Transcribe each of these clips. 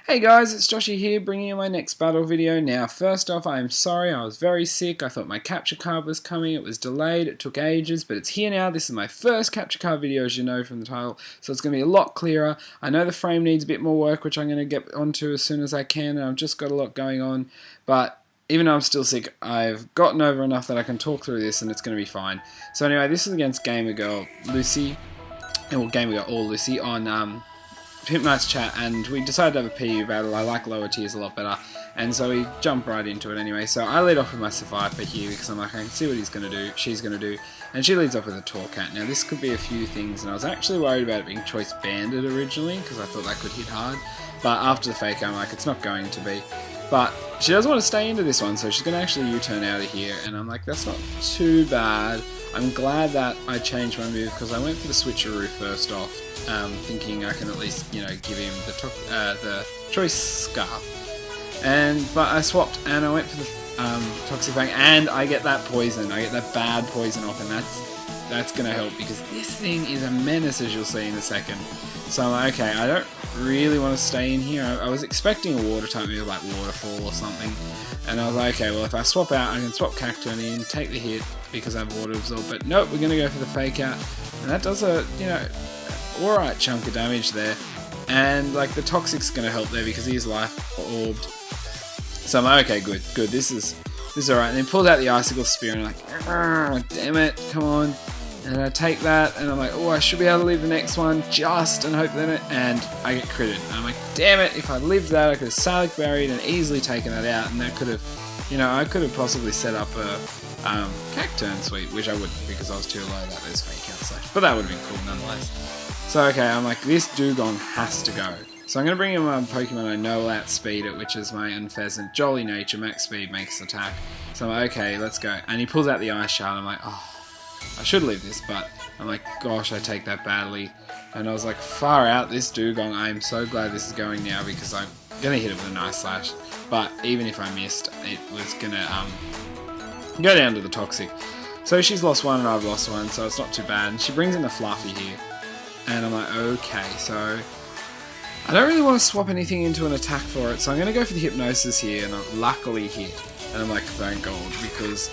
Hey guys, it's Joshy here, bringing you my next battle video. Now, first off, I am sorry, I was very sick. I thought my capture card was coming, it was delayed, it took ages, but it's here now. This is my first capture card video, as you know from the title, so it's going to be a lot clearer. I know the frame needs a bit more work, which I'm going to get onto as soon as I can, and I've just got a lot going on, but even though I'm still sick, I've gotten over enough that I can talk through this, and it's going to be fine. So anyway, this is against Gamer Girl Lucy, or Gamer Girl or Lucy, on Pimp Night's chat, and we decided to have a PU battle. I like lower tiers a lot better, and so we jumped right into it anyway. So I lead off with my Survivor here because I'm like, I can see what he's going to do, she's going to do, and she leads off with a Torcat. Now this could be a few things, and I was actually worried about it being Choice Bandit originally because I thought that could hit hard, but after the fake I'm like, it's not going to be. But she doesn't want to stay into this one, so she's going to actually U-turn out of here, and I'm like, that's not too bad. I'm glad that I changed my move because I went for the switcheroo first off, thinking I can at least, you know, give him the choice scarf. But I swapped and I went for the toxic bang, and I get that poison. I get that bad poison off, and that's gonna help because this thing is a menace, as you'll see in a second. So I'm like, okay, I don't really want to stay in here. I was expecting a water type move like waterfall or something, and I was like, okay, well if I swap out, I can swap Cacturn in, take the hit because I have water absorb. But nope, we're gonna go for the fake out, and that does a, you know, alright chunk of damage there, and like the toxic's gonna help there because he's life orbed. So I'm like, okay, good, this is alright. And then pulls out the icicle spear, and I'm like, damn it, come on. And I take that, and I'm like, oh, I should be able to leave the next one just, and hope that and I get critted. And I'm like, damn it, if I lived that, I could have Salic buried and easily taken that out, and that could have, you know, I could have possibly set up a Cacturn sweep, which I wouldn't because I was too low that there's fake out slash, but that would have been cool nonetheless. So okay, I'm like, this Dugong has to go. So I'm going to bring in my Pokemon I know will outspeed it, which is my Unpheasant. Jolly nature, max speed, makes attack. So I'm like, okay, let's go. And he pulls out the Ice Shard, I'm like, oh, I should leave this, but I'm like, gosh, I take that badly. And I was like, far out, this Dugong, I am so glad this is going now because I'm going to hit it with a nice slash. But even if I missed, it was going to go down to the Toxic. So she's lost one and I've lost one, so it's not too bad. And she brings in the Fluffy here. And I'm like, okay, so I don't really want to swap anything into an attack for it, so I'm going to go for the Hypnosis here, and I luckily hit. And I'm like, thank God, because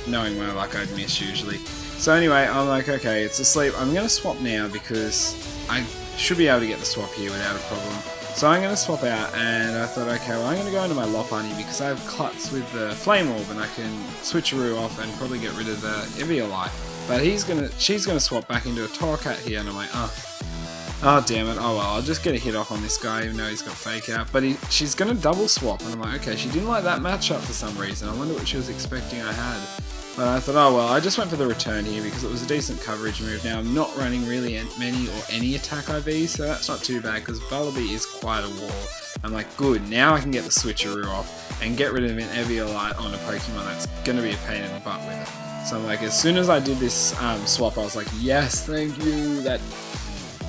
knowing my luck, I'd miss usually. So anyway, I'm like, okay, it's asleep. I'm going to swap now because I should be able to get the swap here without a problem. So I'm going to swap out, and I thought, okay, well, I'm going to go into my Lopunny because I have Klutz with the Flame Orb, and I can switcheroo off and probably get rid of the Eviolite. But she's gonna swap back into a Torcat here, and I'm like, oh damn it, oh well, I'll just get a hit off on this guy even though he's got fake out. But she's gonna double swap, and I'm like, okay, she didn't like that matchup for some reason. I wonder what she was expecting I had. But I thought, oh well, I just went for the return here because it was a decent coverage move. Now I'm not running really many or any attack IVs, so that's not too bad because Vullaby is quite a wall. I'm like, good, now I can get the switcheroo off and get rid of an Eviolite on a Pokemon that's gonna be a pain in the butt with it. So I'm like, as soon as I did this swap, I was like, yes, thank you. That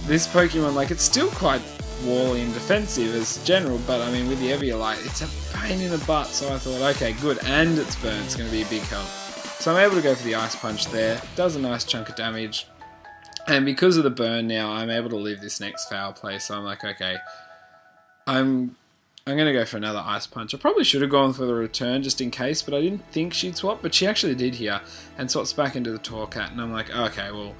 this Pokemon, like, it's still quite wally and defensive as general, but I mean, with the Eviolite, it's a pain in the butt. So I thought, okay, good, and it's burn, it's going to be a big help. So I'm able to go for the Ice Punch there. Does a nice chunk of damage, and because of the burn now, I'm able to live this next foul play. So I'm like, okay, I'm going to go for another Ice Punch. I probably should have gone for the return just in case, but I didn't think she'd swap, but she actually did here, and swaps back into the Torcat, and I'm like, okay, well,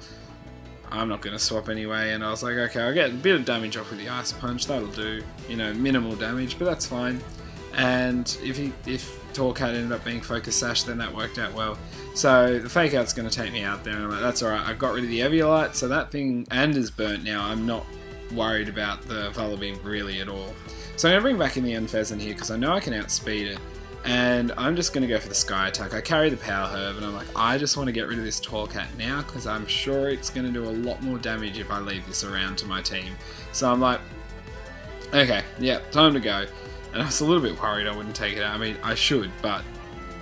I'm not going to swap anyway, and I was like, okay, I'll get a bit of damage off with the Ice Punch, that'll do, you know, minimal damage, but that's fine. And if Torcat ended up being Focus Sash, then that worked out well. So the Fake Out's going to take me out there, and I'm like, that's alright, I got rid of the Eviolite, so that thing, and is burnt now, I'm not worried about the Vullaby really at all. So I'm going to bring back in the Unpheasant here because I know I can outspeed it, and I'm just going to go for the Sky Attack. I carry the Power Herb, and I'm like, I just want to get rid of this Torcat now because I'm sure it's going to do a lot more damage if I leave this around to my team. So I'm like, okay, yeah, time to go. And I was a little bit worried I wouldn't take it out. I mean, I should, but,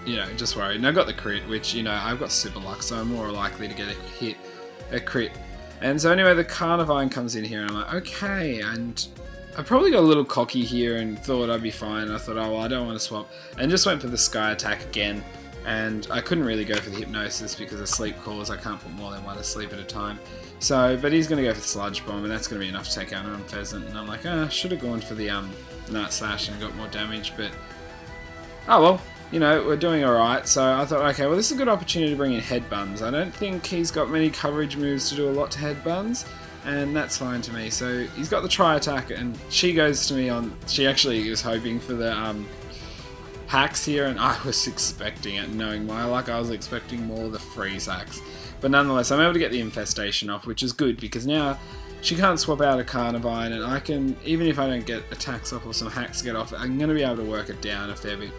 you know, just worried. And I got the crit, which, you know, I've got super luck, so I'm more likely to get a crit. And so anyway, the Carnivine comes in here, and I'm like, okay, and I probably got a little cocky here and thought I'd be fine. I thought, oh, well, I don't want to swap. And just went for the Sky Attack again. and I couldn't really go for the hypnosis because of sleep cores. I can't put more than one to sleep at a time. So, but he's going to go for the sludge bomb, and that's going to be enough to take out an pheasant. And I'm like, I should have gone for the night slash and got more damage, but oh well, you know, we're doing alright. So I thought, okay, well this is a good opportunity to bring in head buns. I don't think he's got many coverage moves to do a lot to head buns, and that's fine to me. So he's got the try attack, and she goes to me on, she actually was hoping for the hacks here, and I was expecting it, knowing my luck, I was expecting more of the freeze hacks. But nonetheless, I'm able to get the infestation off, which is good, because now she can't swap out a Carnivine, and I can, even if I don't get attacks off or some hacks get off, I'm going to be able to work it down a fair bit.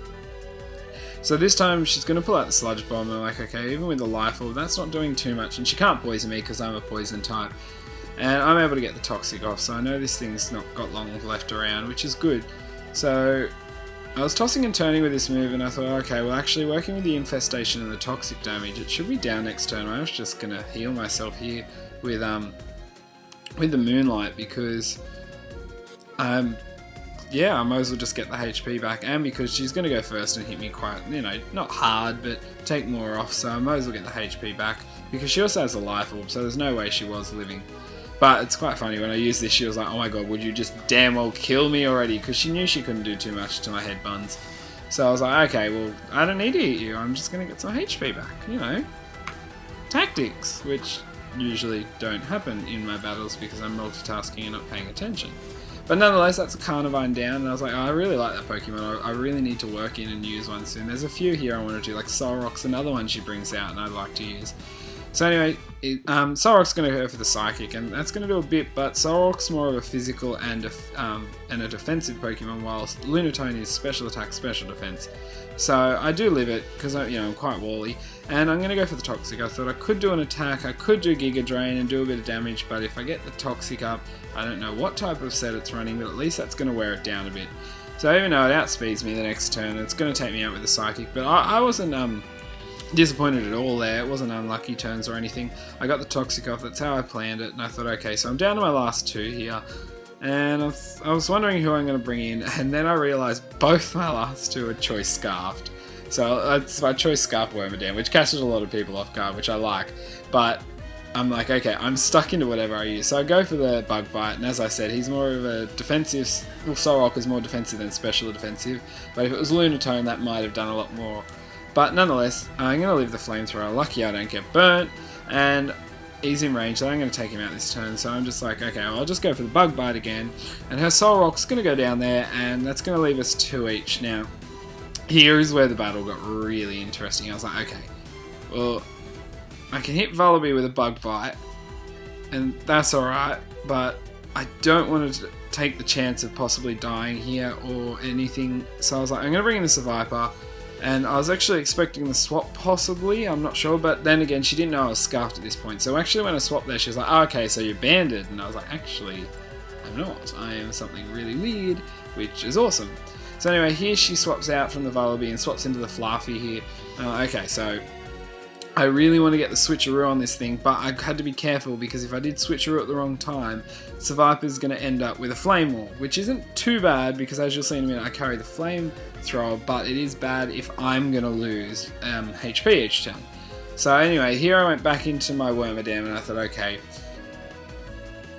So this time she's going to pull out the sludge bomb, and I'm like, okay, even with the life orb, that's not doing too much, and she can't poison me because I'm a poison type. And I'm able to get the toxic off, so I know this thing's not got long left around, which is good. So I was tossing and turning with this move, and I thought, okay, well actually working with the infestation and the toxic damage, it should be down next turn. I was just going to heal myself here with the moonlight, because yeah, I might as well just get the HP back, and because she's going to go first and hit me quite, you know, not hard, but take more off, so I might as well get the HP back, because she also has a life orb, so there's no way she was living. But it's quite funny, when I used this, she was like, oh my god, would you just damn well kill me already? Because she knew she couldn't do too much to my head buns. So I was like, okay, well, I don't need to hit you, I'm just going to get some HP back, you know. Tactics, which usually don't happen in my battles because I'm multitasking and not paying attention. But nonetheless, that's a Carnivine down, and I was like, oh, I really like that Pokemon, I really need to work in and use one soon. There's a few here I want to do, like Solrock's another one she brings out and I'd like to use. So anyway, Solrock's going to go for the Psychic, and that's going to do a bit, but Solrock's more of a physical and a defensive Pokemon, whilst Lunatone is special attack, special defense. So I do live it, because I'm quite wally, and I'm going to go for the Toxic. I thought I could do an attack, I could do Giga Drain and do a bit of damage, but if I get the Toxic up, I don't know what type of set it's running, but at least that's going to wear it down a bit. So even though it outspeeds me the next turn, it's going to take me out with the Psychic, but I wasn't disappointed at all there. It wasn't unlucky turns or anything. I got the Toxic off, that's how I planned it, and I thought, okay, so I'm down to my last two here, and I was wondering who I'm going to bring in, and then I realised both my last two are Choice Scarfed. So it's my Choice Scarf Wormadam, which catches a lot of people off guard, which I like, but I'm like, okay, I'm stuck into whatever I use. So I go for the Bug Bite, and as I said, he's more of a defensive, well, Solrock is more defensive than special defensive, but if it was Lunatone, that might have done a lot more. But nonetheless, I'm going to leave the Flamethrower. Lucky I don't get burnt, and he's in range, so I'm going to take him out this turn. So I'm just like, okay, well, I'll just go for the Bug Bite again, and her Solrock's going to go down there, and that's going to leave us 2 each. Now, here is where the battle got really interesting. I was like, okay, well, I can hit Vullaby with a Bug Bite, and that's alright, but I don't want to take the chance of possibly dying here or anything. So I was like, I'm going to bring in the Seviper. And I was actually expecting the swap possibly, I'm not sure, but then again, she didn't know I was scarfed at this point. So actually when I swapped there, she was like, oh, okay, so you're banded. And I was like, actually, I'm not. I am something really weird, which is awesome. So anyway, here she swaps out from the Vullaby and swaps into the Fluffy here. Okay, so I really want to get the switcheroo on this thing, but I had to be careful because if I did switcheroo at the wrong time, Seviper's going to end up with a Flame Wall, which isn't too bad because as you'll see in a minute, I carry the Flamethrower, but it is bad if I'm going to lose HP each turn. So anyway, here I went back into my Wormadam and I thought, okay,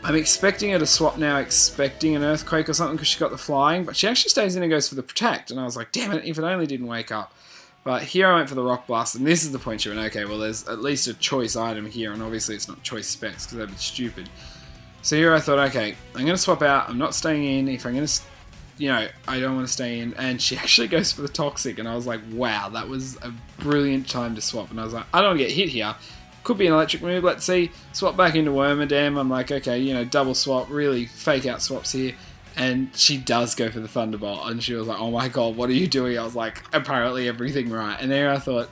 I'm expecting her to swap now, expecting an Earthquake or something because she got the Flying, but she actually stays in and goes for the Protect, and I was like, damn it, if it only didn't wake up. But here I went for the Rock Blast, and this is the point you went, okay, well there's at least a choice item here, and obviously it's not choice specs, because that'd be stupid. So here I thought, okay, I'm going to swap out, I'm not staying in, if I'm going to, I don't want to stay in, and she actually goes for the Toxic, and I was like, wow, that was a brilliant time to swap, and I was like, I don't want to get hit here, could be an electric move, let's see, swap back into Wormadam, I'm like, okay, double swap, really fake out swaps here. And she does go for the Thunderbolt, and she was like, oh my god, what are you doing? I was like, apparently everything right. And there I thought,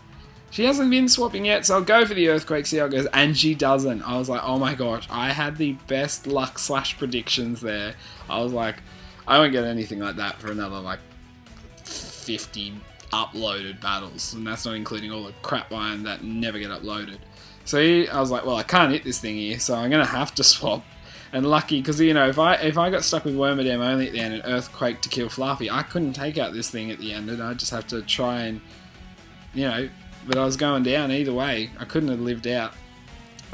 she hasn't been swapping yet, so I'll go for the Earthquake, see how it goes. And she doesn't. I was like, oh my gosh, I had the best luck / predictions there. I was like, I won't get anything like that for another, 50 uploaded battles. And that's not including all the crap iron that never get uploaded. So I was like, well, I can't hit this thing here, so I'm going to have to swap. And lucky, because if I got stuck with Wormadam only at the end and Earthquake to kill Fluffy, I couldn't take out this thing at the end, and I just have to try and, but I was going down either way. I couldn't have lived out.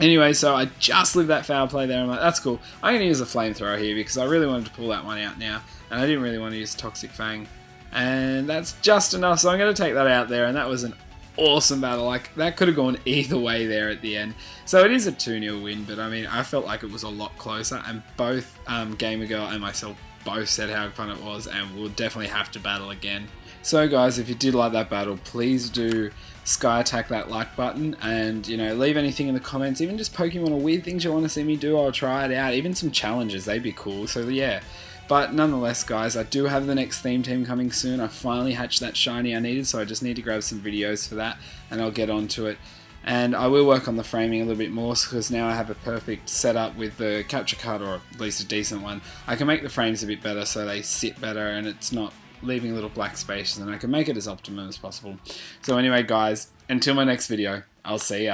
Anyway, so I just lived that foul play there. I'm like, that's cool. I'm going to use a flamethrower here because I really wanted to pull that one out now. And I didn't really want to use Toxic Fang. And that's just enough, so I'm going to take that out there. And that was an awesome battle. Like, that could have gone either way there at the end. So it is a 2-0 win, but I mean, I felt like it was a lot closer. And both Gamer Girl and myself both said how fun it was. And we'll definitely have to battle again. So guys, if you did like that battle, please do sky attack that like button, and you know, leave anything in the comments, even just Pokemon or weird things you want to see me do. I'll try it out, even some challenges, they'd be cool. So yeah, but nonetheless guys, I do have the next theme team coming soon. I finally hatched that shiny I needed, so I just need to grab some videos for that and I'll get onto it. And I will work on the framing a little bit more, because now I have a perfect setup with the capture card, or at least a decent one. I can make the frames a bit better so they sit better and it's not leaving little black spaces, and I can make it as optimum as possible. So anyway guys, until my next video, I'll see ya.